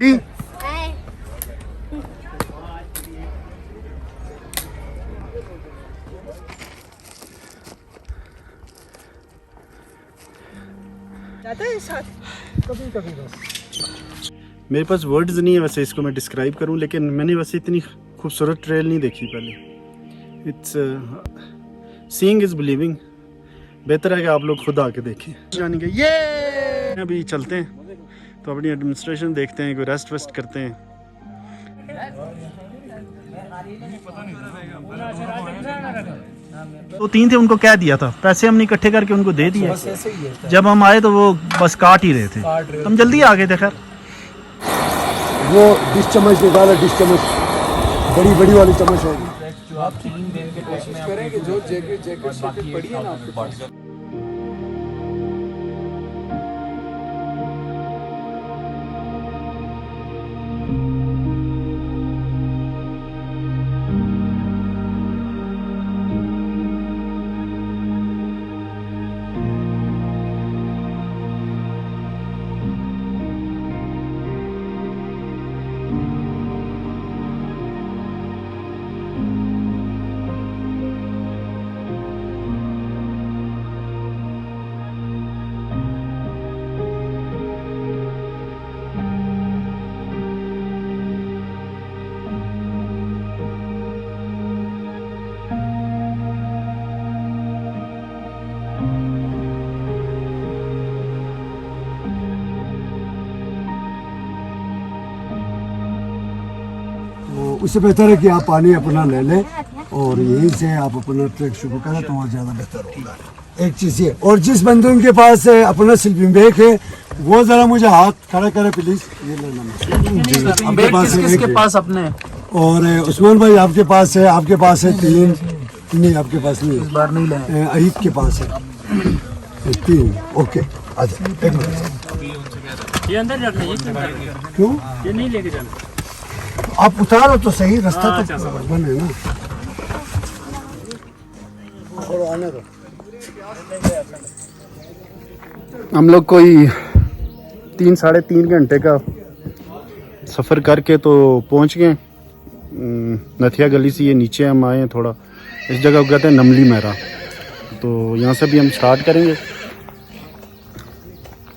जाता है साथ कभी कभी बस। मेरे पास वर्ड्स नहीं है वैसे इसको मैं डिस्क्राइब करूं, लेकिन मैंने वैसे इतनी खूबसूरत ट्रेल नहीं देखी पहले। It's seeing is believing. बेहतर है कि आप लोग खुद आके देखें। जानेंगे ये अभी चलते हैं तो अपनी एडमिनिस्ट्रेशन देखते हैं, कोई रेस्ट वेस्ट करते हैं। तो 3 थे, उनको क्या दिया था, पैसे हमने इकट्ठे करके उनको दे दिए। जब हम आए तो वो बस काट ही रहे थे, हम जल्दी आ गए थे। खैर वो डिश चम्मच निकाला, डिश चम्मच बड़ी बड़ी वाली चम्मच होगी। आप 3 दिन के कोर्स में करेंगे जो जैकेट पड़ी है ना आपके पास। उससे बेहतर है कि आप पानी अपना ले लें और यहीं से आप अपना ट्रैक शुरू करें तो और ज़्यादा बेहतर होगा। एक चीज़ ये, और जिस बंदे उनके पास अपना स्लीपिंग बैग है वो ज़रा मुझे हाथ खड़ा करे प्लीज़। ये लेना आपके पास है? किसके पास अपने? और उस्मान भाई आपके पास है? आपके पास है 3? नहीं आपके पास नहीं, इस बार नहीं लाए। अहीद के पास है 3। ओके अच्छा, एक मिनट। ये अंदर रखना, ये क्यों ये नहीं लेके जाना। आप उतारो तो सही, रास्ता तो बन है ना। और आने दो। हम लोग कोई 3 साढ़े 3 घंटे का सफ़र करके तो पहुंच गए नथिया गली से। ये नीचे हम आए हैं थोड़ा, इस जगह को कहते हैं नमली महरा। तो यहाँ से भी हम स्टार्ट करेंगे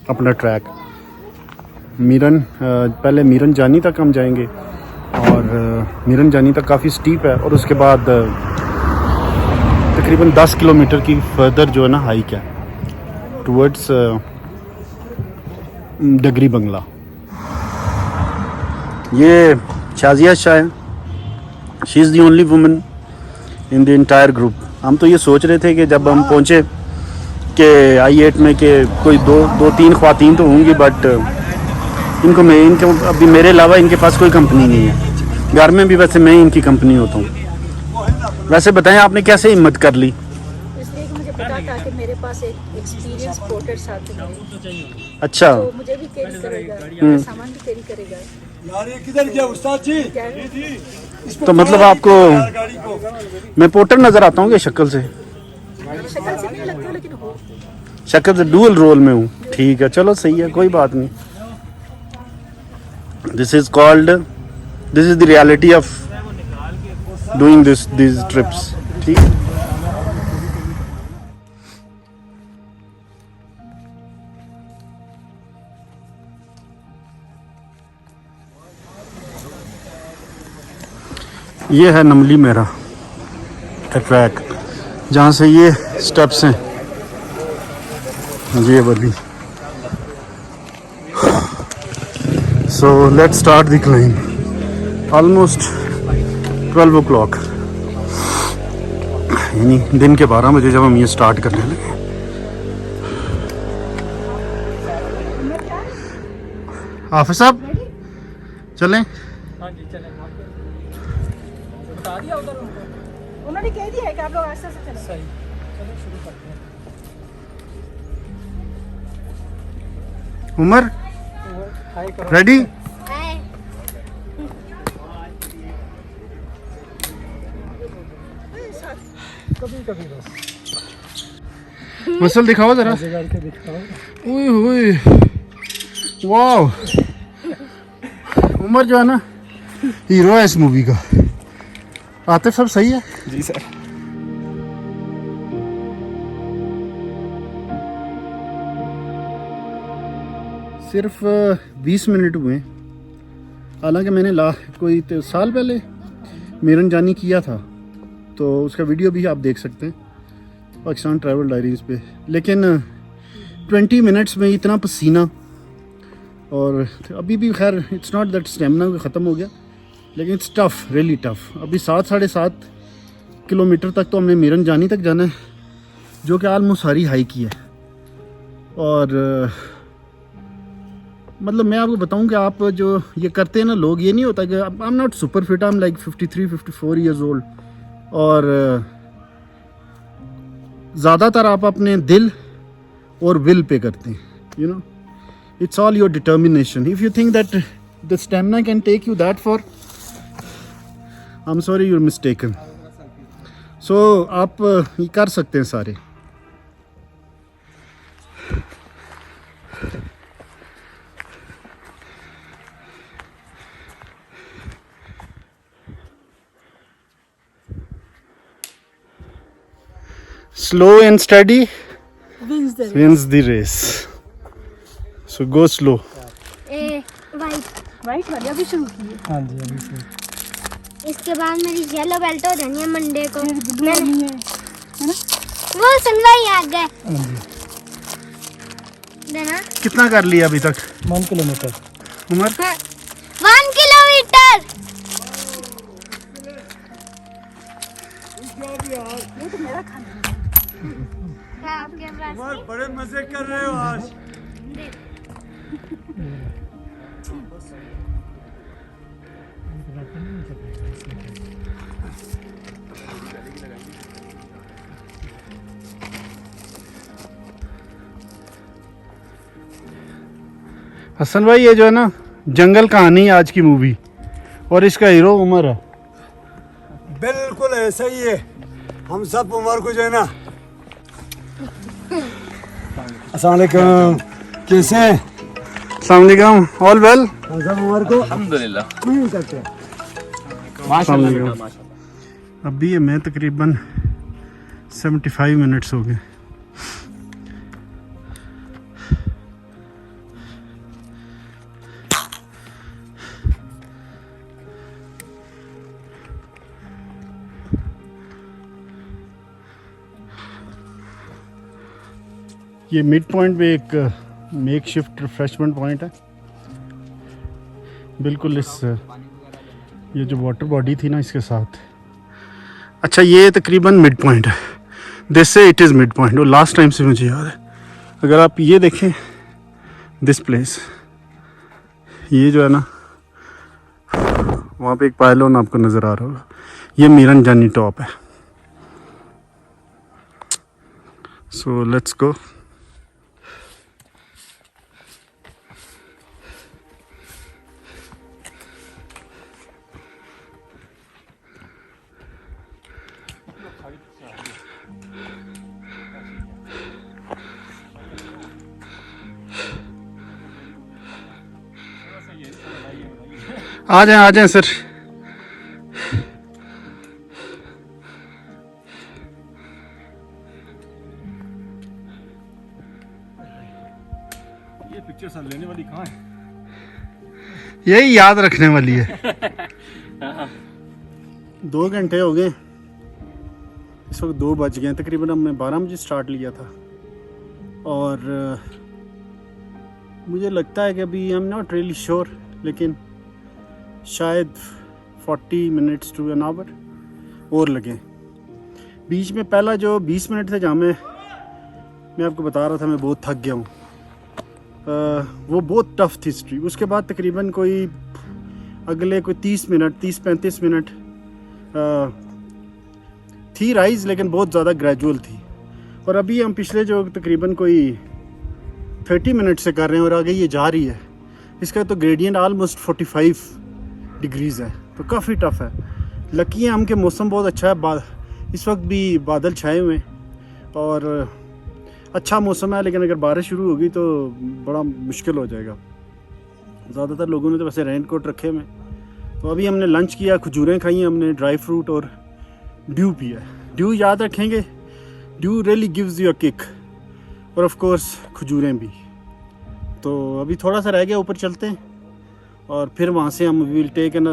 अपना ट्रैक। मीरन पहले मीरन जानी तक हम जाएंगे और मीरन जानी तक काफ़ी स्टीप है, और उसके बाद तकरीबन 10 किलोमीटर की फर्दर जो है ना हाइक है टुवर्ड्स डगरी बंगला। ये शाजिया शाह है, she is the only woman in the entire group. हम तो ये सोच रहे थे कि जब हम पहुँचे कि I-8 में कि कोई दो तीन ख्वातीन तो होंगी, बट इनको अभी मेरे अलावा इनके पास कोई कंपनी नहीं है। घर में भी वैसे मैं ही इनकी कंपनी होता हूँ। वैसे बताएं आपने कैसे हिम्मत कर ली? इसलिए कि मुझे पता था कि मेरे पास एक एक्सपीरियंस पोर्टर साथ में है, अच्छा, तो मुझे भी कैरी करेगा, मेरा सामान भी कैरी करेगा। यार ये किधर गया उस्ताद जी? तो मतलब आपको मैं पोर्टर नज़र आता हूँ क्या शक्ल से? शक्ल से नहीं लगता लेकिन हो। शक्ल से डुअल रोल में हूँ, ठीक है, चलो सही है, कोई बात नहीं। This is the reality of doing these trips। ठीक है, ये है नमली मेरा ट्रैक, जहाँ से ये स्टेप्स हैं, ये वाली। So let's start the climb. Almost 12 o'clock, यानी दिन के 12 बजे जब हम ये स्टार्ट करने लगे। हाफिज साहब चलें? हाँ जी चलें। बता दिया उधर उनको, उन्होंने कह दिया है कि आप लोग आस्ते से चलो। सही, चलो शुरू करते हैं। उमर हाय करो। रेडी? कभी कभी बस मसल दिखाओ जरा। करके दिखाओ। ओए वाओ, उमर जो है ना हीरो है इस मूवी का। आतिफ सब सही है? जी सर। सिर्फ 20 मिनट हुए, हालांकि मैंने कोई साल पहले मीरन जानी किया था, तो उसका वीडियो भी आप देख सकते हैं पाकिस्तान ट्रैवल डायरीज़ पे। लेकिन 20 मिनट्स में इतना पसीना, और अभी भी खैर इट्स नॉट दैट स्टेमिना ख़त्म हो गया, लेकिन इट्स टफ़, रियली टफ़। अभी 7-7.5 किलोमीटर तक तो हमने मीरन जानी तक जाना है, जो कि आलमोस्ट सारी हाइक की है। और मतलब मैं आपको बताऊं कि आप जो ये करते हैं ना लोग, ये नहीं होता कि I am not super fit, I am like 53-54 years old, और ज़्यादातर आप अपने दिल और विल पे करते हैं, you know, it's all your determination. If you think that the stamina can take you that far, I am sorry, you are mistaken. So आप ये कर सकते हैं सारे। Slow and steady wins the race. So go slow. White वाली अभी शुरू की है। हाँ जी अभी से। इसके बाद मेरी येलो बेल्ट हो जानी है मंडे को। है ना? वो सुनवाई आ गए हाँ जी। देना कितना कर लिया अभी तक 1 किलोमीटर। उमर? 1 किलोमीटर। आपके पास बड़े मजे कर रहे हो आज। हसन भाई, ये जो है ना जंगल कहानी आज की मूवी, और इसका हीरो उमर है। बिल्कुल ऐसा ही है। हम सब उमर को जो है ना, अस्सलाम वालेकुम, कैसे हैं? अस्सलाम वालेकुम, ऑल वेल? हम सब उमर को अल्हम्दुलिल्लाह नहीं करते। माशाल्लाह। अभी ये मैं तकरीबन 75 मिनट्स हो गए। ये मिड पॉइंट पे एक मेक शिफ्ट रिफ्रेशमेंट पॉइंट है, बिल्कुल इस ये जो वाटर बॉडी थी ना इसके साथ। अच्छा, ये तकरीबन मिड पॉइंट है, दिस से इट इज़ मिड पॉइंट, और लास्ट टाइम से मुझे याद है। अगर आप ये देखें दिस प्लेस, ये जो है ना वहाँ पे एक पायलोन आपको नज़र आ रहा होगा, ये मीरन जानी टॉप है। So let's go. आ जाएं सर। ये पिक्चर सब लेने वाली कहाँ है? यही याद रखने वाली है। 2 घंटे हो गए, इस वक्त 2 बज गए तकरीबन। हमने 12 बजे स्टार्ट लिया था, और मुझे लगता है कि अभी I am not really sure, लेकिन शायद 40 मिनट्स टू एन आवर और लगे। बीच में पहला जो 20 मिनट थे जहाँ मैं आपको बता रहा था मैं बहुत थक गया हूँ, वो बहुत टफ थी हिस्ट्री। उसके बाद तकरीबन कोई अगले कोई 30-35 मिनट थी राइज, लेकिन बहुत ज़्यादा ग्रेजुअल थी। और अभी हम पिछले जो तकरीबन कोई 30 मिनट से कर रहे हैं और आगे ये जा रही है। इसका तो ग्रेडियंट आलमोस्ट 45 डिग्रीज़ है, तो काफ़ी टफ है। लकी है हम के मौसम बहुत अच्छा है, इस वक्त भी बादल छाए हुए हैं और अच्छा मौसम है, लेकिन अगर बारिश शुरू होगी तो बड़ा मुश्किल हो जाएगा। ज़्यादातर लोगों ने तो वैसे रेन कोट रखे हुए। तो अभी हमने लंच किया, खजूरें खाई हैं हमने, ड्राई फ्रूट और ड्यू पिया। ड्यू याद रखेंगे, due really gives you a kick, और ऑफ कोर्स खजूरें भी। तो अभी थोड़ा सा रह गया, ऊपर चलते हैं और फिर वहाँ से हम will take an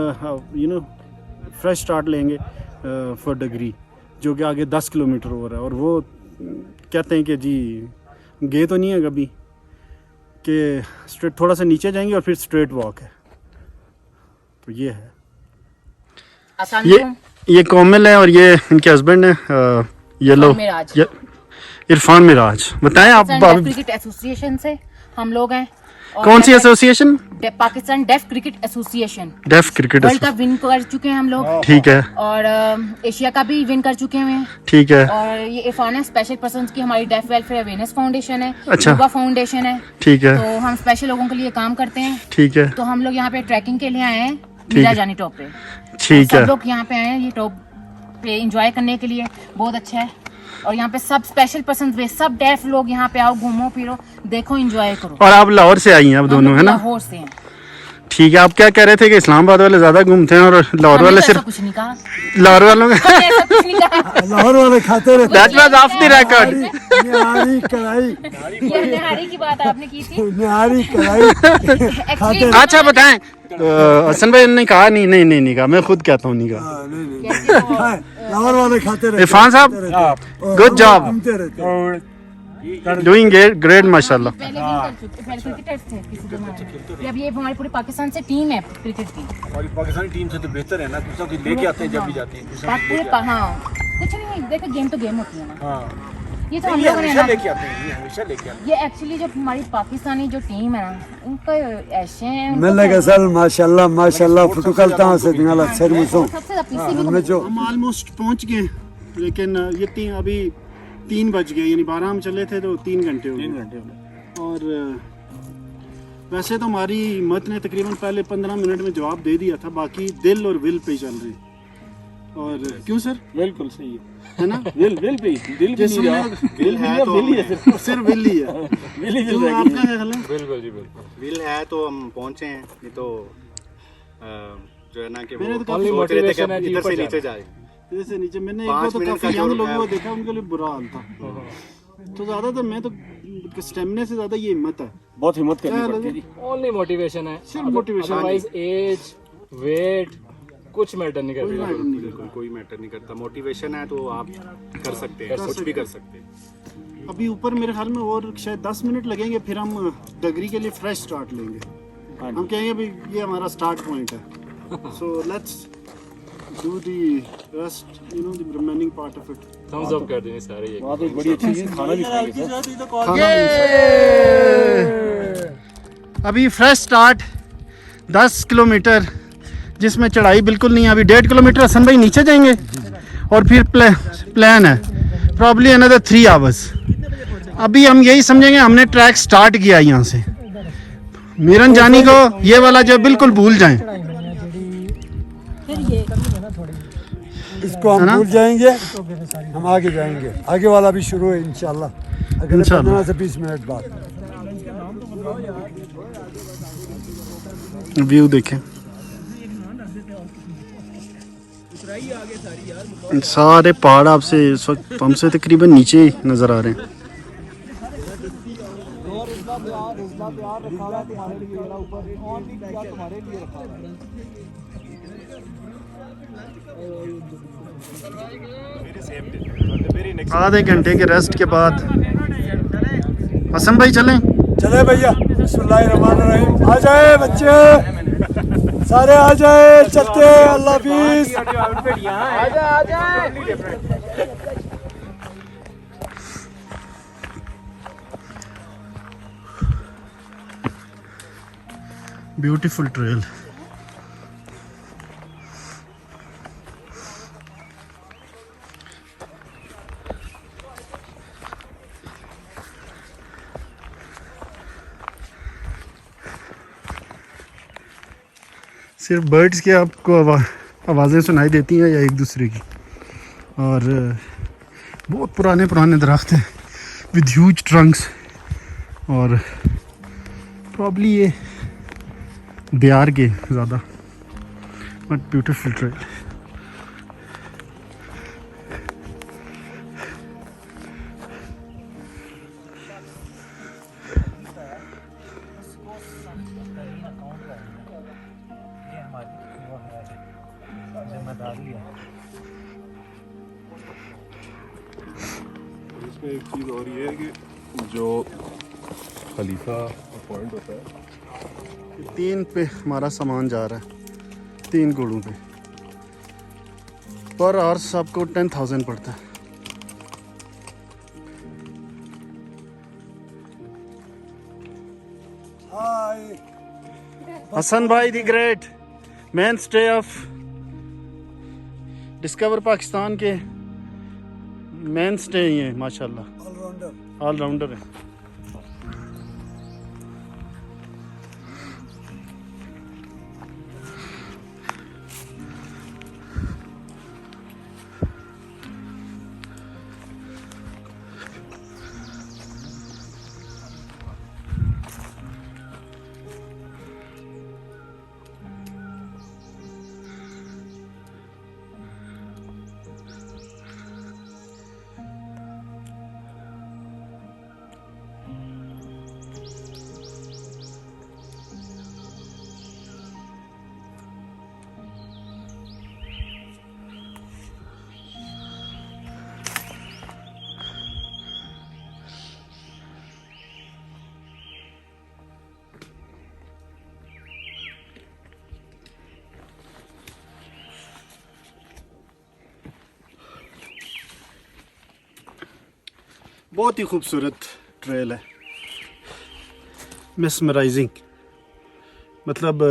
fresh start लेंगे फॉर डगरी, जो कि आगे 10 किलोमीटर हो रहा है। और वो कहते हैं कि जी गए तो नहीं है कभी, कि स्ट्रेट थोड़ा सा नीचे जाएंगे और फिर स्ट्रेट वॉक है। तो ये है, ये कोमल है और ये इनके हस्बैंड है येलो इरफान मिराज। बताएं आप। क्रिकेट एसोसिएशन से हम लोग हैं। कौन सी association? Pakistan deaf cricket association. Deaf cricket world cup win कर चुके हैं हम लोग। ठीक है। और एशिया का भी विन कर चुके हैं। ठीक है। और ये इरफान है स्पेशल पर्संस की हमारी डेफ वेलफेयर अवेयरनेस फाउंडेशन है। अच्छा। युवा फाउंडेशन है। ठीक है। तो हम स्पेशल लोगों के लिए काम करते हैं। ठीक है। तो हम लोग यहाँ पे ट्रैकिंग के लिए आए हैं मीरा जानी टॉप पे। ठीक है। सब लोग यहाँ पे आए हैं ये टॉप पे एंजॉय करने के लिए, बहुत अच्छा है। और यहाँ पे सब स्पेशल पर्सन भी, सब डेफ लोग यहाँ पे आओ, घूमो फिरो, देखो, एंजॉय करो। और आप लाहौर से आई हैं अब दोनों, है ना? लाहौर से हैं। ठीक है। आप क्या कह रहे थे कि इस्लामाबाद वाले ज्यादा घूमते हैं और लाहौर वाले सिर्फ? कुछ नहीं कहा, लाहौर वालों का कुछ नहीं कहा। लाहौर वाले खाते रहते। That was off the record. Nihari kadhai, ये निहारी की बात आपने की थी। निहारी कढ़ाई खाते। अच्छा बताएं, हसन भाई ने कहा नहीं कहा, मैं खुद कहता हूँ नहीं कहा। लाहौर वाले खाते रहते। इरफान साहब, गुड जॉब, घूमते रहते। डूइंग ग्रेट माशाल्लाह। पहले विन कर चुके, पहले क्रिकेटर्स थे किसी जमाने में। अब ये हमारी पूरी पाकिस्तान से टीम है क्रिकेट की। हमारी पाकिस्तानी टीम से तो बेहतर है ना, कुछ ना कुछ लेके आते हैं जब भी जाते हैं। हाँ, कुछ नहीं, देखो गेम तो गेम होती है ना। हाँ, ये तो हम लोगों ने हमेशा ना, लेके आते हैं, ये हमेशा लेके आते हैं। ये एक्चुअली जो हमारी पाकिस्तानी जो टीम है ना, उनका ऐसे हैं, मेले के साल माशाल्लाह माशाल्लाह फुटुकलता से दिनाला सर मुसो सबसे ज्यादा पीछे भी हमें जो हम ऑलमोस्ट पहुंच गए, लेकिन ये अभी 3 बज गए, यानी 12 हम चले थे तो 3 घंटे हो गए। और वैसे तो हमारी हिम्मत ने तकरीबन पहले 15 मिनट में जवाब दे दिया था, बाकी दिल और विल पे चल रही। और क्यों सर? बिल्कुल सही है ना? विल पे दिल भी नहीं रहा। विल है तो सिर्फ विल ही है। तो आपका क्या ख्याल है? बिल्कुल जी बिल्कुल। विल है तो हम पहुंचे हैं, नहीं तो जो है ना कि मेरे वो तो काफी सोच रहे थे मोटिवेशन है कि जी, इधर से ऊपर नीचे जाए। जैसे नीचे मैंने 5 एक दो तो मिनट काफी का यंग जो लोगों को है। देखा, उनके लिए बुरा हाल था। तो ज्यादातर मैं तो स्टेमिना से ज्यादा ये हिम्मत है। बहुत हिम्मत करनी क्या पड़ती है जी। ओनली मोटिवेशन है, सिर्फ motivation। अदरवाइज एज वेट कुछ मैटर नहीं करती। बिल्कुल कोई मैटर नहीं करता। मोटिवेशन है तो आप कर सकते हैं, कुछ भी कर सकते हैं। अभी ऊपर मेरे ख्याल में और शायद 10 मिनट लगेंगे, फिर हम डगरी के लिए फ्रेश स्टार्ट लेंगे। हम कहेंगे भाई ये हमारा स्टार्ट पॉइंट है। So let's do the rest, you know, the remaining part of it. Thumbs up कर देंगे सारे। ये बहुत बड़ी अच्छी चीज, खाना भी खाएंगे सर। अभी फ्रेश स्टार्ट 10 किलोमीटर, जिसमें चढ़ाई बिल्कुल नहीं है। अभी 1.5 किलोमीटर हसन भाई नीचे जाएंगे और फिर प्लान है प्रॉब्ली अनदर 3 आवर्स। अभी हम यही समझेंगे हमने ट्रैक स्टार्ट किया यहाँ से। मीरन जानी को ये वाला जो बिल्कुल भूल जाएं, इसको हम भूल जाएंगे, हम आगे जाएंगे। आगे वाला भी शुरू है इंशाल्लाह अगले 15 से 20 मिनट बाद। व्यू देखें, सारे पहाड़ आपसे इस वक्त हमसे तकरीबन नीचे ही नजर आ रहे हैं। आधे घंटे के रेस्ट के बाद हसन भाई चलें। चले भैया, बिस्मिल्लाहिर्रहमानिर्रहीम। आ जाए बच्चे, सारे आ जाए, चलते हैं। अल्लाह हाफिज। Beautiful trail. सिर्फ बर्ड्स के आपको आवाज़ें सुनाई देती हैं या एक दूसरे की। और बहुत पुराने दरख्त हैं विद ह्यूज ट्रंक्स। और प्रॉब्ली ये दियार के ज़्यादा, बट ब्यूटीफुल ट्रेल। इसमें एक चीज़ और ये है कि जो खलीफा पॉइंट होता है, 3 पे हमारा सामान जा रहा है, 3 घोड़ों पे, पर आवर्स आपको 10,000 पड़ता है। हसन भाई the great main stay of discover Pakistan के मेन स्टे ही हैं माशाल्लाह, ऑलराउंडर है। बहुत ही खूबसूरत ट्रेल है, मिसमराइजिंग। मतलब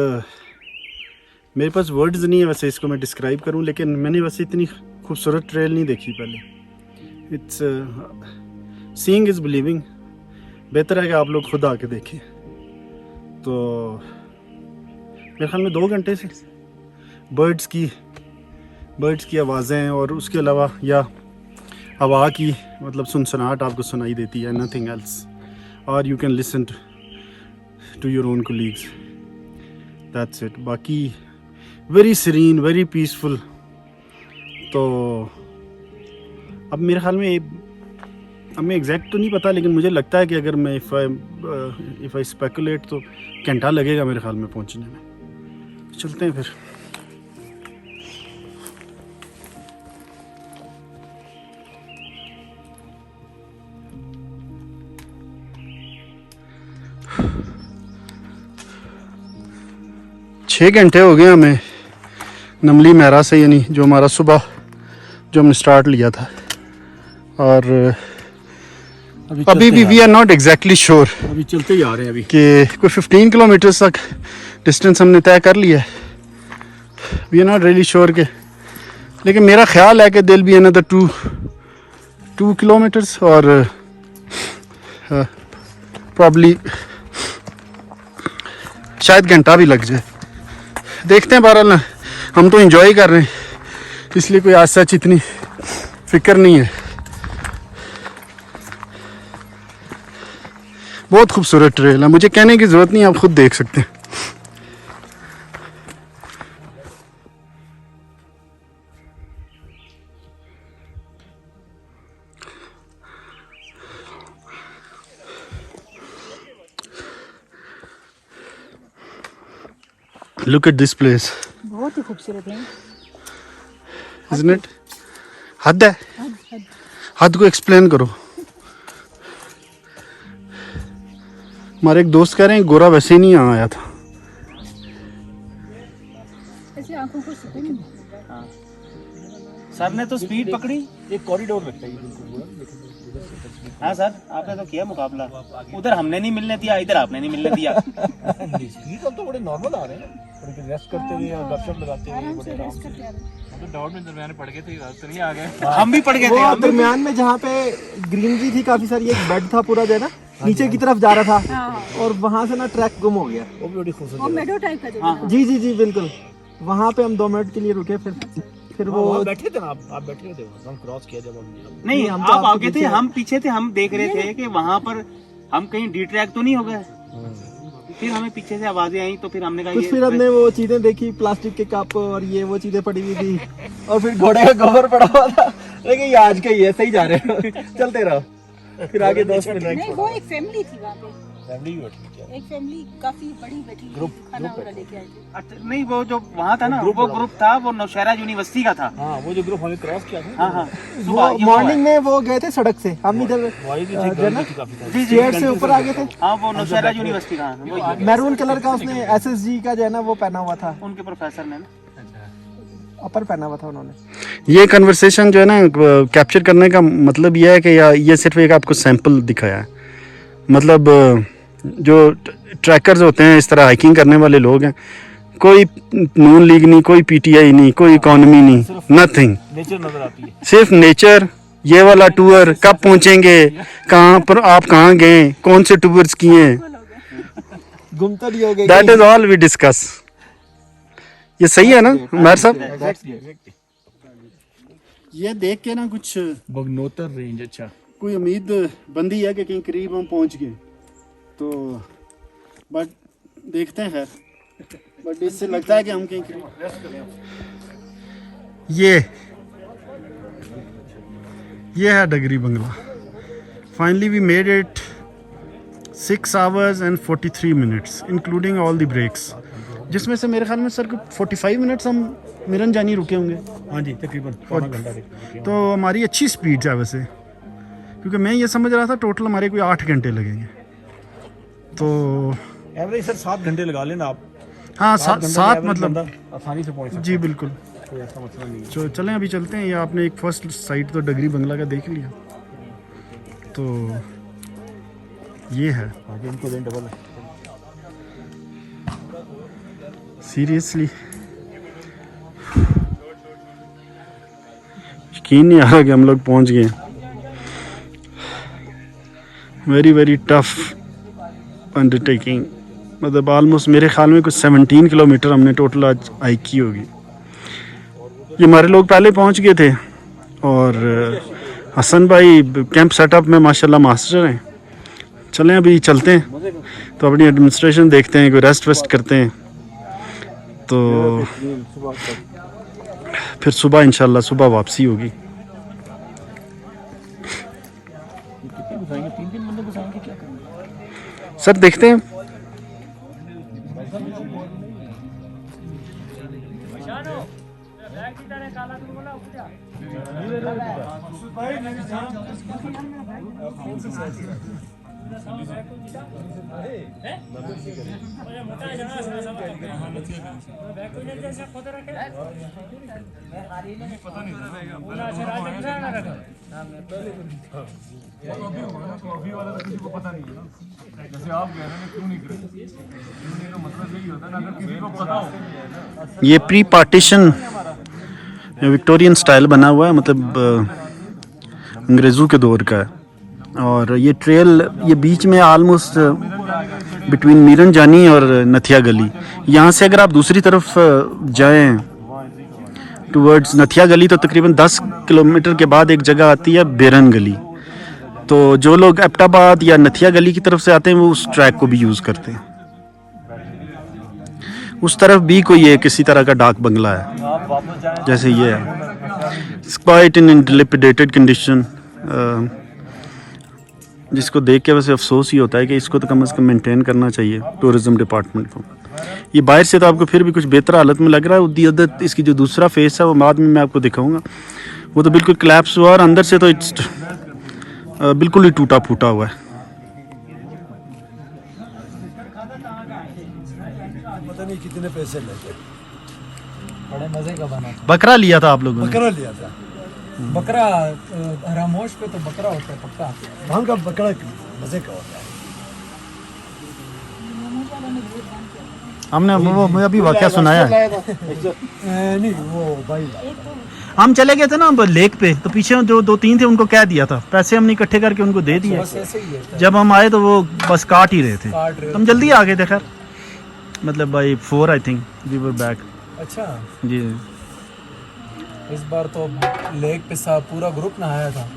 मेरे पास वर्ड्स नहीं है वैसे इसको मैं डिस्क्राइब करूं, लेकिन मैंने वैसे इतनी खूबसूरत ट्रेल नहीं देखी पहले। It's seeing is believing. बेहतर है कि आप लोग खुद आके देखें। तो मेरे ख्याल में 2 घंटे से बर्ड्स की आवाज़ें और उसके अलावा या हवा की मतलब सुनसनाहट आपको सुनाई देती है, नथिंग एल्स। और you can listen to your own colleagues, that's it. बाकी वेरी सीरीन, वेरी पीसफुल। तो अब मेरे ख्याल में अब मैं एग्जैक्ट तो नहीं पता, लेकिन मुझे लगता है कि अगर मैं इफ़ आई स्पेकुलेट तो घंटा लगेगा मेरे ख्याल में पहुंचने में। चलते हैं फिर। छः घंटे हो गए हमें नमली महरा से, यानी जो हमारा सुबह जो हमने स्टार्ट लिया था। और अभी भी we are not exactly sure, अभी चलते ही आ रहे हैं अभी कि कोई 15 किलोमीटर तक डिस्टेंस हमने तय कर लिया है। We are not really sure के, लेकिन मेरा ख्याल है कि दिल भी अनदर 2 किलोमीटर्स और प्रॉब्ली शायद घंटा भी लग जाए। देखते हैं। बहरहाल ना, हम तो एंजॉय कर रहे हैं, इसलिए कोई आज सच इतनी फिक्र नहीं है। बहुत खूबसूरत ट्रेल है, मुझे कहने की ज़रूरत नहीं, आप खुद देख सकते हैं। Look at this place. बहुत ही खूबसूरत है। Isn't it? हद है, हद को एक्सप्लेन करो। हमारे एक दोस्त कह रहे हैं गोरा वैसे ही नहीं यहाँ आया था। ऐसे आंखों को सुकून मिलता है। सर ने तो स्पीड पकड़ी। एक कॉरिडोर लगता है। हाँ सर, आपने तो किया मुकाबला। उधर हमने नहीं मिलने दिया, इधर आपने नहीं मिलने दिया। स्पीड अब तो बड़े नॉर्मल आ रहे हैं, थोड़ी रेस्ट करते हुए और गपशप लगाते हुए बड़े आराम से। हम तो डाउट में दरमियान पड़ गए थे, रास्ते नहीं आ गए। हम भी पड़ गए थे दरमियान में, जहाँ पे ग्रीनरी थी काफी सारी, एक बेड था पूरा जो ना नीचे की तरफ जा रहा था, और वहाँ से ना ट्रैक गुम हो गया। वो भी बड़ी खूबसूरत वो मेडो टाइप का जो है। जी जी जी बिल्कुल। वहाँ पे हम 2 मिनट के लिए रुके, फिर वो बैठे थे ना, आप बैठे थे, हम क्रॉस किया जब हमने। नहीं, हम आप आगे थे, हम पीछे थे। हम देख रहे थे कि वहाँ पर हम कहीं डी ट्रैक तो नहीं हो गए। फिर हमें पीछे से आवाजें आई तो फिर हमने कहा कुछ ये फिर हमने वो चीजें देखी, प्लास्टिक के कप और ये वो चीजें पड़ी हुई थी, और फिर घोड़े का गोबर पड़ा हुआ था। लेकिन ये आज का ही है, सही जा रहे हो, चलते रहो। फिर आगे दोस्त मिल रहे नहीं, वो एक फैमिली थी वहाँ पे, फैमिली भी बैठी थी। एक फैमिली काफी बड़ी बैठी थी, खाना वाना लेके आई थी। अच्छा, नहीं वो जो वहाँ था ना, वो ग्रुप था, वो नौशहरा यूनिवर्सिटी का था। हाँ, वो जो ग्रुप हमें क्रॉस किया था। हाँ हाँ, वो मॉर्निंग में वो गए थे सड़क से, हम इधर वही भी थी, गर्ल भी थी काफी सारी। चेयर से ऊपर आ गए थे। हाँ वो नौशहरा यूनिवर्सिटी का, वही मैरून कलर का उसने SSG का जो है ना वो पहना हुआ था, उनके प्रोफेसर ने ना। अपर पहना हुआ था उन्होंने। ये कन्वर्सेशन जो है ना कैप्चर करने का मतलब ये है कि या ये सिर्फ एक आपको सैंपल दिखाया है। मतलब जो ट्रैकर्स होते हैं, इस तरह हाइकिंग करने वाले लोग हैं, कोई नून लीग नहीं, कोई PTI नहीं, कोई इकोनॉमी नहीं, नथिंग, नेचर नजर आती है। सिर्फ नेचर। ये वाला टूर कब पहुंचेंगे, कहाँ पर आप कहाँ गए, कौन से टूर्स किए, घूमता भी हो गए। That is all we discuss. ये सही है ना उमर साहब? ये देख के ना कुछ बगनोतर रेंज, अच्छा कोई उम्मीद बंदी है कि कहीं करीब हम पहुंच गए, तो बट देखते हैं। खैर बट इससे लगता है कि हम कहीं करीब। ये है डगरी बंगला। Finally we made it 6 hours and 43 minutes including all the breaks, जिसमें से मेरे ख्याल में सर को 45 मिनट्स हम मिरन जानी रुके होंगे। हाँ जी, तकरीबन पौना घंटा रुके। तो हमारी अच्छी स्पीड है वैसे, क्योंकि मैं ये समझ रहा था टोटल हमारे कोई 8 घंटे लगेंगे। तो एवरेज सर 7 घंटे लगा लेना आप। हाँ, 7 average मतलब बंदा आसानी से पहुंच सकता जी बिल्कुल। है, कोई ऐसा मसला नहीं है। तो चलें अभी चलते हैं। ये आपने एक फर्स्ट साइट तो डगरी बंगला का देख लिया, तो ये है आगे इनको दें डबल। सीरियसली यकीन नहीं आ रहा कि हम लोग पहुंच गए। Very very tough undertaking. मतलब ऑलमोस्ट मेरे ख्याल में कुछ 17 किलोमीटर हमने टोटल आज हाइक की होगी। ये हमारे लोग पहले पहुंच गए थे, और हसन भाई कैंप सेटअप में माशाल्लाह मास्टर हैं। चलें अभी चलते हैं, तो अपनी एडमिनिस्ट्रेशन देखते हैं, कोई रेस्ट वेस्ट करते हैं, तो फिर सुबह इंशाल्लाह सुबह वापसी होगी। कितने घुसाएंगे? 3 बंदे घुसाएंगे, क्या करेंगे? सर देखते हैं। ये प्री पार्टीशन विक्टोरियन स्टाइल बना हुआ है, मतलब अंग्रेज़ों के दौर का है। और ये ट्रेल ये बीच में आलमोस्ट बिटवीन मीरन जानी और नथिया गली, यहाँ से अगर आप दूसरी तरफ जाएं टुवर्ड्स नथिया गली, तो तकरीबन 10 किलोमीटर के बाद एक जगह आती है बेरन गली। तो जो लोग एबटाबाद या नथिया गली की तरफ से आते हैं वो उस ट्रैक को भी यूज़ करते हैं। उस तरफ भी कोई ये किसी तरह का डाक बंगला है, जैसे ये है, क्वाइट इन डिलेपिडेटेड कंडीशन, जिसको देख के वैसे अफसोस ही होता है कि इसको तो कम से कम मेंटेन करना चाहिए टूरिज्म डिपार्टमेंट को। ये बाहर से तो आपको फिर भी कुछ बेहतर हालत में लग रहा है। उधर इसकी जो दूसरा फेस है वो बाद में मैं आपको दिखाऊंगा, वो तो बिल्कुल कोलैप्स हुआ, और अंदर से तो इट्स बिल्कुल ही टूटा फूटा हुआ है। पता नहीं कितने पैसे लगे। बड़े मजे का बना था। बकरा लिया था आप लोगों ने? बकरा लिया था। बकरा हरामोश पे तो बकरा होता है पक्का। वहाँ का बकरा मजे का होता है। हमने वो अभी वाकया सुनाया है। नहीं वो भाई हम चले गए थे ना लेक पे, तो पीछे जो 2-3 थे उनको कह दिया था, पैसे हमने इकट्ठे करके उनको दे दिए। जब हम आए तो वो बस काट ही रहे थे, हम जल्दी आ गए थे। खैर मतलब भाई 4 I think we were back. अच्छा जी, इस बार तो लेक पे पूरा ग्रुप नहाया था।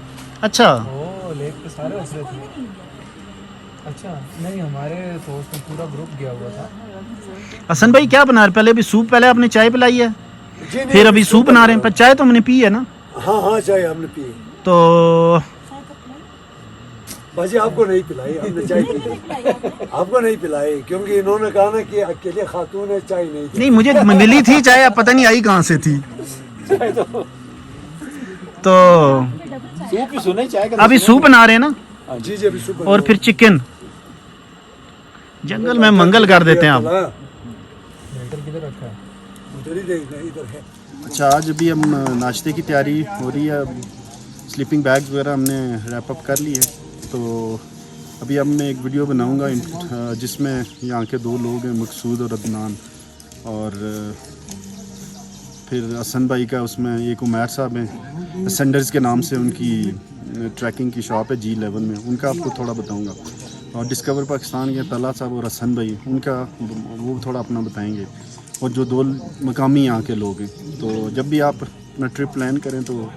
अच्छा ओ लेक पे सारे उतरे थे। अच्छा नहीं, हमारे दोस्त पूरा ग्रुप गया हुआ था। हसन भाई क्या बना रहे? पहले अभी सूप, पहले आपने चाय पिलाई है, जी नहीं, फिर अभी सूप बना रहे हैं, पर चाय तो हमने पी है ना। हाँ हाँ चाय हमने पी। तो बाजी आपको नहीं पिलाई, हमने चाय पी। आपको नहीं पिलाई क्योंकि इन्होंने कहा ना कि अकेले खातून है, चाय नहीं नहीं, मुझे मिली थी चाय, अब पता नहीं आई कहाँ से थी। तो सूप ही सुने, चाय का अभी सूप बना रहे हैं ना, जी जी अभी सुबह और फिर चिकन। जंगल में मंगल कर देते हैं आप। किधर रखा है? उधर ही देखना, इधर है। अच्छा, आज अभी हम नाश्ते की तैयारी हो रही है। स्लीपिंग बैग्स वगैरह हमने रैप अप कर लिए। तो अभी अब मैं एक वीडियो बनाऊंगा जिसमें यहाँ के 2 लोग हैं, मकसूद और अदनान, और फिर हसन भाई का, उसमें एक उमैर साहब हैं, सेंडर्स के नाम से उनकी ट्रैकिंग की शॉप है G11 में, उनका आपको थोड़ा बताऊंगा। और डिस्कवर पाकिस्तान के तला साहब और हसन भाई, उनका वो थोड़ा अपना बताएंगे। और जो 2 मकामी यहाँ के लोग हैं। तो जब भी आप अपना ट्रिप प्लान करें तो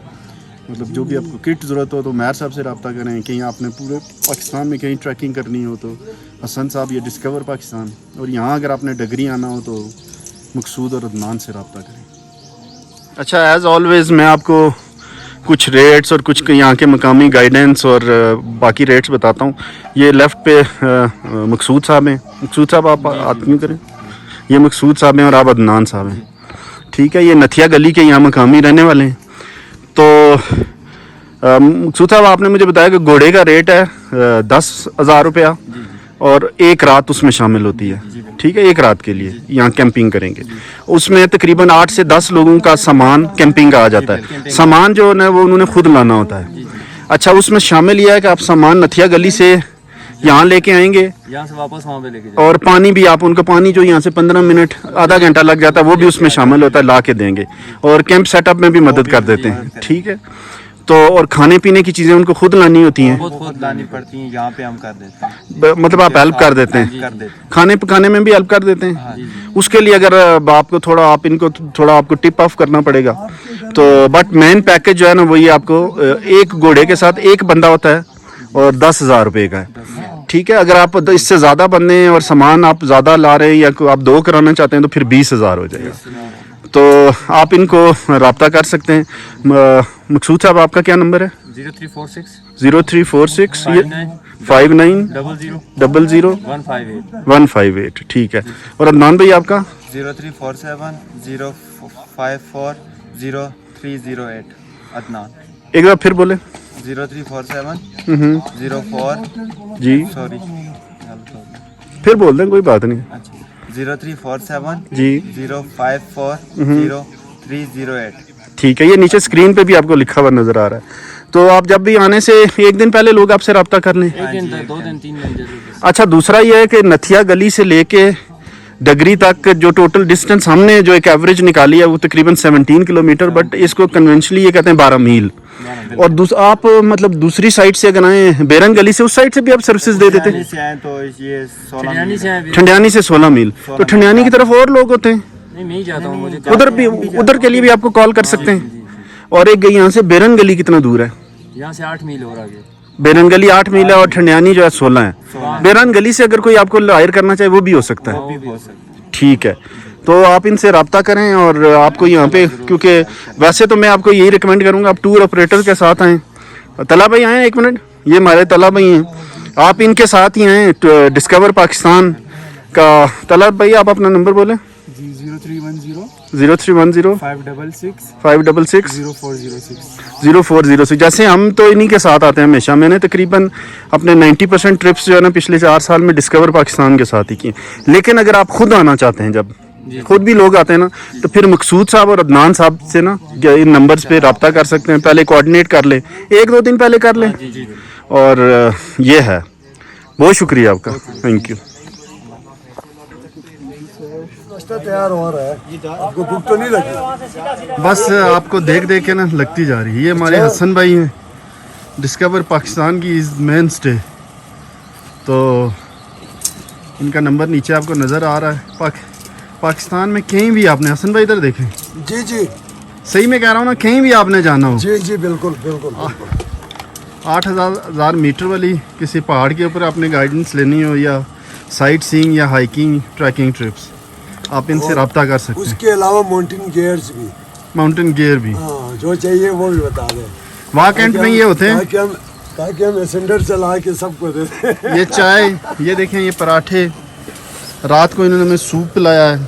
मतलब जो भी आपको किट ज़रूरत हो तो उमैर साहब से रब्ता करें। कहीं आपने पूरे पाकिस्तान में कहीं ट्रैकिंग करनी हो तो हसन साहब या डिस्कवर पाकिस्तान, और यहाँ अगर आपने डगरी आना हो तो मकसूद और अदनान से रब्ता करें। अच्छा, एज़ ऑलवेज़ मैं आपको कुछ रेट्स और कुछ यहाँ के मकामी गाइडेंस और बाकी रेट्स बताता हूँ। ये लेफ़्ट पे मकसूद साहब हैं। मकसूद साहब आप आदमी करें। ये मकसूद साहब हैं और आप अदनान साहब हैं, ठीक है। ये नथिया गली के यहाँ मकामी रहने वाले हैं। तो मकसूद साहब, आपने मुझे बताया कि घोड़े का रेट है 10,000 रुपया और एक रात उसमें शामिल होती है, ठीक है। एक रात के लिए यहाँ कैंपिंग करेंगे। उसमें तकरीबन 8 से 10 लोगों का सामान कैंपिंग का आ जाता है। सामान जो है वो उन्होंने खुद लाना होता है। अच्छा, उसमें शामिल यह है कि आप सामान नथिया गली से यहाँ लेके आएंगे, यहाँ से वापस वहाँ पे लेके और पानी भी आप उनको, पानी जो यहाँ से 15 मिनट आधा घंटा लग जाता है वो भी उसमें शामिल होता है, ला के देंगे। और कैंप सेटअप में भी मदद कर देते हैं, ठीक है। तो और खाने पीने की चीज़ें उनको खुद लानी होती हैं, खुद लानी पड़ती हैं। यहाँ पे हम कर देते हैं, मतलब आप हेल्प कर देते हैं, खाने पकाने में भी हेल्प कर देते हैं। उसके लिए अगर आपको थोड़ा, आप इनको थोड़ा आपको टिप ऑफ करना पड़ेगा। तो बट मेन पैकेज जो है ना वो ये आपको एक घोड़े के साथ एक बंदा होता है और 10,000 रुपये का है, ठीक है। अगर आप इससे ज़्यादा बंदे हैं और सामान आप ज़्यादा ला रहे हैं या आप 2 कराना चाहते हैं तो फिर 20,000 हो जाएगा। तो आप इनको रब्ता कर सकते हैं। मकसूद साहब, आपका क्या नंबर है? 0346 59 00 158, ठीक है। और अदनान भाई आपका? 0347 054 0308 अदनान। एक बार फिर बोले। 0347 04 जी, सॉरी फिर बोल दें, कोई बात नहीं। 0347 जी 054 0308। ठीक है, ये नीचे स्क्रीन पे भी आपको लिखा हुआ नज़र आ रहा है। तो आप जब भी आने से 1 दिन पहले लोग आपसे रब्ता कर लें। 1 दिन, 2 दिन, 3 दिन जरूर। अच्छा, दूसरा ये है कि नथिया गली से लेके डगरी तक जो टोटल डिस्टेंस हमने जो एक एवरेज निकाली है वो तकरीबन 17 किलोमीटर, बट इसको कन्वेंशनली ये कहते हैं 12 मील। और आप मतलब दूसरी साइड से अगर आए बेरन गली से, उस साइड से भी आप सर्विसेज दे देते हैं। तो ये 16 से ठंडियानी से 16 मील। तो ठंडियानी की तरफ और लोग होते हैं, नहीं, मैं ही जाता हूँ, मुझे उधर भी, उधर के लिए भी आपको कॉल कर सकते हैं। और एक यहाँ से बेरन गली कितना दूर है? यहाँ से 8 मील और आगे बेरन गली 8 मील है और ठंडियानी जो है 16 है। बेरन गली से अगर कोई आपको हायर करना चाहे वो भी हो सकता है, ठीक है। तो आप इनसे रब्ता करें। और आपको यहाँ पे, क्योंकि वैसे तो मैं आपको यही रिकमेंड करूँगा आप टूर ऑपरेटर के साथ आएँ। तला भाई आएँ, 1 मिनट, ये हमारे तला भाई हैं, आप इनके साथ ही आएँ। डिस्कवर पाकिस्तान का तला भाई, आप अपना नंबर बोलें। 0310 566 0406। जैसे हम तो इन्हीं के साथ आते हैं हमेशा। मैंने तकरीबन अपने 90% ट्रिप्स जो है ना पिछले 4 साल में डिस्कवर पाकिस्तान के साथ ही किए। लेकिन अगर आप खुद आना चाहते हैं, जब खुद भी लोग आते हैं ना, तो फिर मकसूद साहब और अदनान साहब से ना इन नंबर्स पे रब्ता कर सकते हैं। पहले कोऑर्डिनेट कर लें, 1-2 दिन पहले कर लें। और ये है, बहुत शुक्रिया आपका, थैंक यू। नाश्ता तैयार हो रहा है, आपको भूख तो नहीं लगी? बस आपको देख देख के ना लगती जा रही है। ये हमारे हसन भाई हैं, डिस्कवर पाकिस्तान की इज मेन स्टे। तो इनका नंबर नीचे आपको नज़र आ रहा है। पाकिस्तान में कहीं भी आपने, हसन भाई इधर देखें, जी जी सही में कह रहा हूँ ना, कहीं भी आपने जाना हो, जी जी बिल्कुल बिल्कुल। 8,000 मीटर वाली किसी पहाड़ के ऊपर आपने गाइडेंस लेनी हो या साइट सीइंग या हाइकिंग ट्रैकिंग ट्रिप्स, आप इनसे रब्ता कर सकते हैं। उसके अलावा माउंटेन गियर्स भी, माउंटेन गियर भी, हाँ, जो चाहिए वो भी बता दें। वहाँ कैंट में ये होते हैं ताकि हम एसेंडर चला के सबको दे दें। ये चाय, ये देखें, ये पराठे, रात को इन्होंने हमें सूप पिलाया है,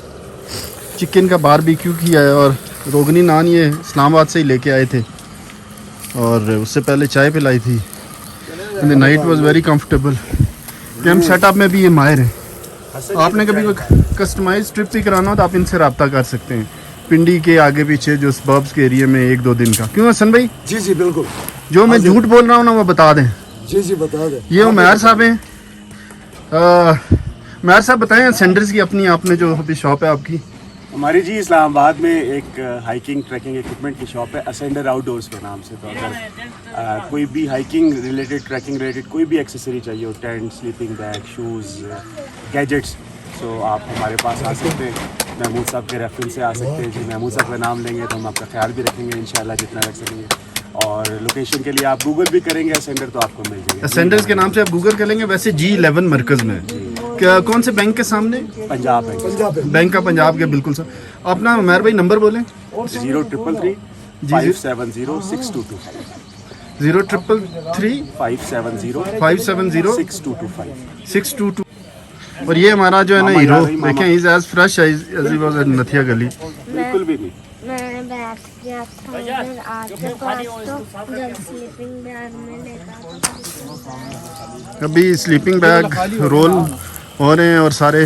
चिकन का बारबेक्यू किया है, और रोगनी नान ये इस्लामाबाद से ही लेके आए थे, और उससे पहले चाय पिलाई थी। The night was very comfortable. Camp setup में भी ये माहिर है। आपने कभी कोई कस्टमाइज ट्रिप भी कराना हो तो आप इनसे रब्ता कर सकते हैं। पिंडी के आगे पीछे जो सबर्ब्स के एरिया में 1-2 दिन का, क्यों हसन भाई? जी जी बिल्कुल, जो मैं झूठ बोल रहा हूँ ना वो बता दें। जी जी बता दें। ये उमैर साहब हैं। उमैर साहब बताएं सेंडर्स की अपनी, आपने जो अभी शॉप है आपकी। हमारी जी इस्लामाबाद में एक हाइकिंग ट्रैकिंग इक्विपमेंट की शॉप है, असेंडर आउटडोर्स के नाम से। तो अगर कोई भी हाइकिंग रिलेटेड, ट्रैकिंग रिलेटेड कोई भी एक्सेसरी चाहिए हो, tent, sleeping bag, shoes, gadgets, तो आप हमारे पास आ सकते हैं। महमूद साहब के रेफरेंस से आ सकते हैं जी। महमूद साहब का नाम लेंगे तो हम आपका ख्याल भी रखेंगे इंशाल्लाह जितना रख सकेंगे। और लोकेशन के लिए आप गूगल भी करेंगे असेंडर तो आपको मिल जाएगा। असेंडर्स के नाम से आप गूगल करेंगे। वैसे G11 मरकज़ में क्या, कौन से बैंक के सामने? पंजाब बैंक। बैंक का पंजाब के बिल्कुल सर। अपना उमैर भाई नंबर बोलें। 0333 570 6225 0333 570 570 6225 622। और ये हमारा जो है ना हीरो, देखें, is as fresh as he was in Nathia Gali. बिल्कुल भी नहीं। मैंने बैठ गया था उधर आके पास तो जब स्लीपिंग बैग में लेता अभी स्लीपिंग बैग रोल हो रहे हैं और सारे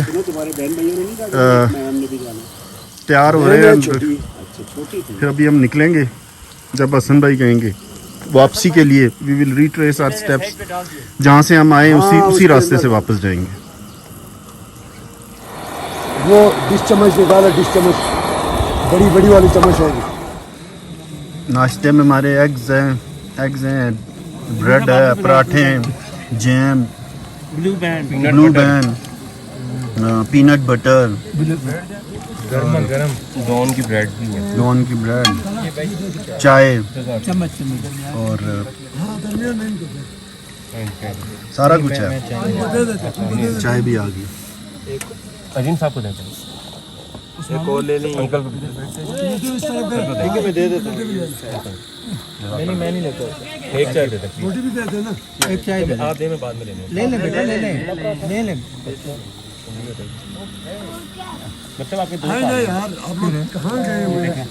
तैयार हो रहे हैं। फिर अभी हम निकलेंगे जब हसन भाई कहेंगे वापसी के लिए। We will retrace our steps, जहाँ से हम आए उसी रास्ते से वापस जाएंगे। वो डिश चम्मच निकाला, डिश चम्मच बड़ी वाली चम्मच होगी। नाश्ते में हमारे एग्स हैं, ब्रेड है, पराठे हैं, jam, blue band, peanut butter, गरम डॉन की ब्रेड भी है, डॉन की ब्रेड, चाय और सारा कुछ है। चाय भी आ गई। अजीम साहब को देते हैं। एक और ले लें अंकल को मैं दे देता हूँ। नहीं मैं नहीं लेता, एक चाय देता। रोटी भी देते हैं ना, एक चाय दे, आप दे, मैं बाद में ले बेटा ले ले। मतलब आपके दोस्त नहीं यार, आप लोग कहाँ गए हुए हैं?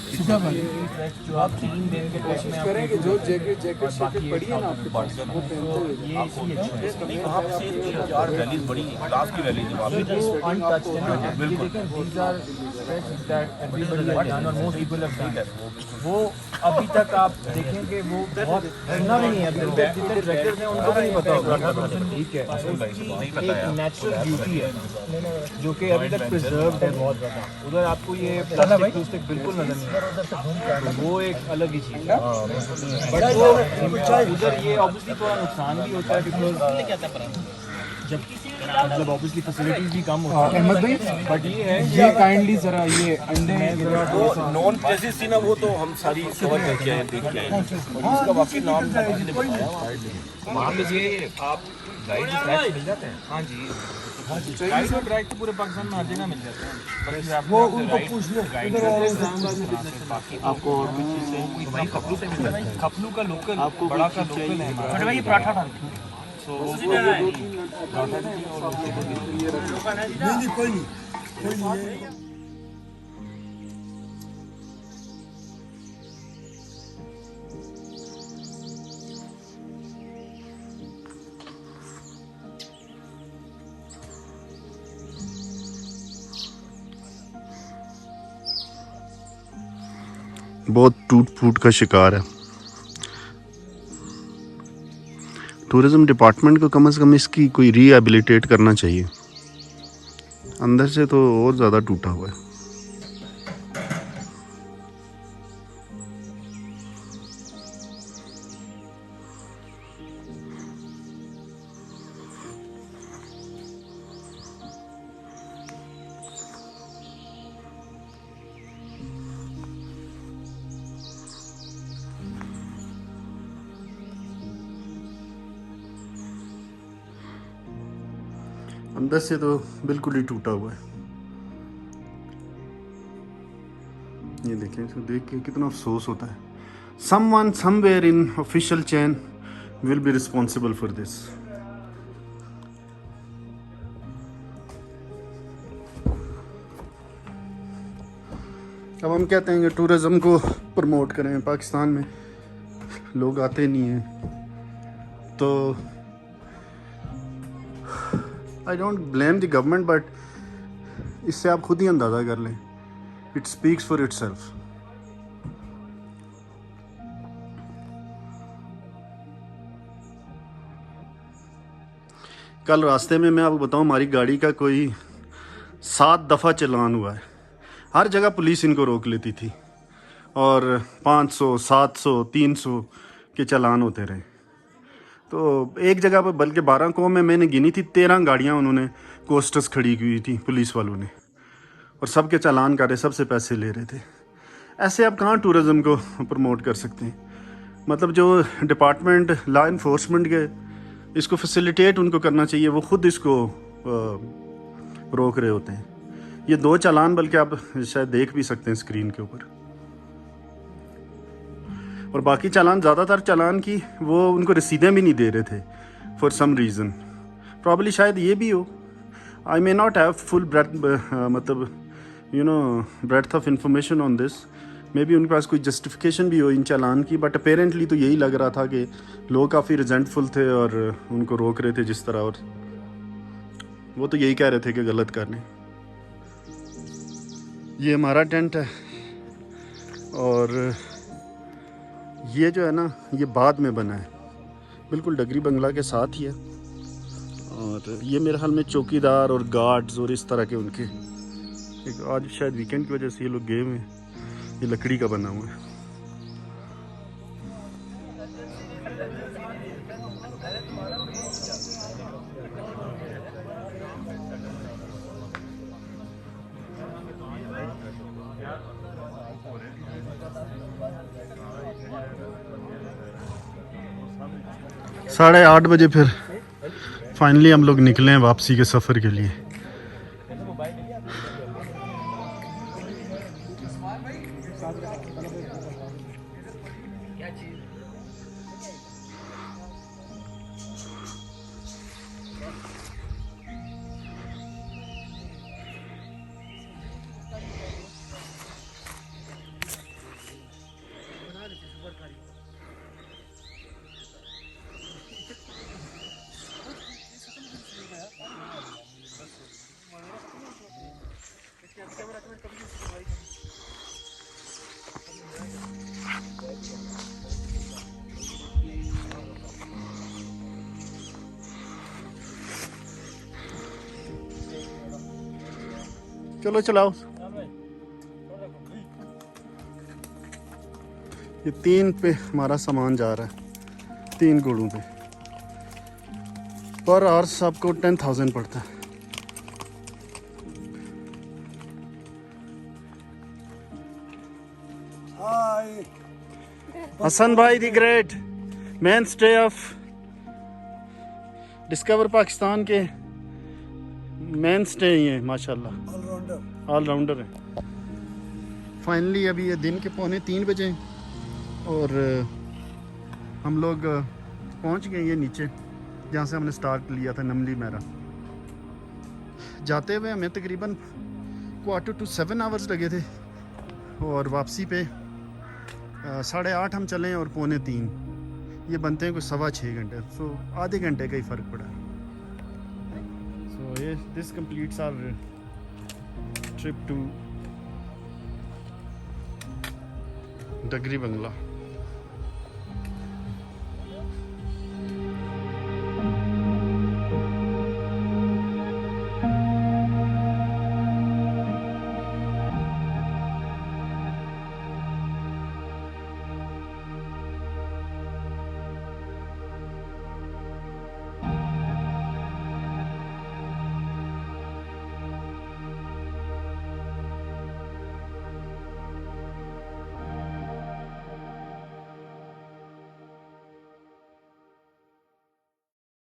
जो आप 3 दिन के कोर्स में करेंगे, जो जैकेट पड़ी है ना आपके पास, वो पहनते ये इसी वहाँ पे 4 वैलीज बड़ी क्लास की वैलीज है, वो अनटच्ड है बिल्कुल। These are stretches that everybody has done और मोस्ट पीपल हैव डन। वो अभी तक आप देखेंगे वो बहुत सुना भी नहीं है, जितने ट्रैकर्स हैं उनको भी नहीं पता होगा। ठीक है, एक नेचुरल ब्यूटी है जो कि अभी तक प्रिजर्व्ड है बहुत ज़्यादा। उधर आपको ये प्लास्टिक बिल्कुल नजर नहीं आता, तो वो एक अलग ही चीज़ है। बट वो उधर ये ऑब्वियसली थोड़ा नुकसान भी होता है, बिकॉज जब मतलब ऑब्वियसली फैसिलिटीज भी कम होती है। अहमद भाई, बट ये है ये काइंडली जरा ये अंडे नॉन प्लेसेस थी ना, वो तो हम सारी कवर करके आए, देख के आए। इसका बाकी नाम किसी ने बताया वहाँ पे ये आप गाइड ट्रैक मिल जाते हैं। हाँ जी, गाइड और ट्रैक तो पूरे पाकिस्तान में हर जगह मिल जाते हैं। वो उनको पूछ लो, बाकी आपको और कुछ चीज़ से खपलू से मिलता है। खपलू का लोकल, आपको बड़ा का लोकल है। बट भाई ये पराठा था, सो वो नहीं कोई नहीं। बहुत टूट फूट का शिकार है। टूरिज्म डिपार्टमेंट को कम से कम इसकी कोई रिहेबिलिटेट करना चाहिए। अंदर से तो और ज़्यादा टूटा हुआ है। अंदर से तो बिल्कुल ही टूटा हुआ है। ये देखें, इसको देख के कितना अफसोस होता है। Someone somewhere in official chain will be responsible for this. अब हम कहते हैं कि टूरिज़्म को प्रमोट करें, पाकिस्तान में लोग आते नहीं हैं, तो I don't blame the government, but इससे आप खुद ही अंदाज़ा कर लें, इट स्पीक्स फॉर इटसेल्फ। कल रास्ते में मैं आपको बताऊं, हमारी गाड़ी का कोई 7 दफ़ा चालान हुआ है। हर जगह पुलिस इनको रोक लेती थी और 500, 700, 300 के चालान होते रहे। तो एक जगह पर बल्कि 12 को में मैंने गिनी थी, 13 गाड़ियां उन्होंने कोस्टर्स खड़ी की हुई थी पुलिस वालों ने, और सबके चालान कर रहे, सबसे पैसे ले रहे थे। ऐसे आप कहाँ टूरिज़्म को प्रमोट कर सकते हैं? मतलब जो डिपार्टमेंट लॉ इन्फोर्समेंट के इसको फैसिलिटेट उनको करना चाहिए, वो खुद इसको रोक रहे होते हैं। ये 2 चालान बल्कि आप शायद देख भी सकते हैं स्क्रीन के ऊपर, और बाकी चालान, ज़्यादातर चालान की वो उनको रसीदें भी नहीं दे रहे थे फॉर सम रीज़न। प्रॉब्ली शायद ये भी हो, आई मे नॉट हैव फुल मतलब breadth of information on this, may be उनके पास कोई जस्टिफिकेशन भी हो इन चालान की, बट अपेरेंटली तो यही लग रहा था कि लोग काफ़ी रिजेंटफुल थे और उनको रोक रहे थे जिस तरह, और वो तो यही कह रहे थे कि गलत करने। ये हमारा टेंट है, और ये जो है ना, ये बाद में बना है, बिल्कुल डगरी बंगला के साथ ही है। और ये मेरे हाल में चौकीदार और गार्ड्स और इस तरह के उनके, एक आज शायद वीकेंड की वजह से ये लोग गए हुए हैं। ये लकड़ी का बना हुआ है। साढ़े 8 बजे फिर फाइनली हम लोग निकले हैं वापसी के सफ़र के लिए। चलो चलाओ। ये 3 पे हमारा सामान जा रहा है, 3 घोड़ों पे। पर आवर्स आपको 10,000 पड़ता है। हसन भाई the great, main stay of discover Pakistan के मेन स्टे ही हैं माशाल्लाह, ऑलराउंडर है। फाइनली अभी ये दिन के 2:45 बजे और हम लोग पहुंच गए ये नीचे जहाँ से हमने स्टार्ट लिया था, नमली मेरा। जाते हुए हमें तकरीबन 6:45 आवर्स लगे थे, और वापसी पे 8:30 हम चले और 2:45, ये बनते हैं कोई 6.25 घंटे। सो आधे घंटे का ही फ़र्क पड़ा। सो ये this completes our trip to Dagri Bangla.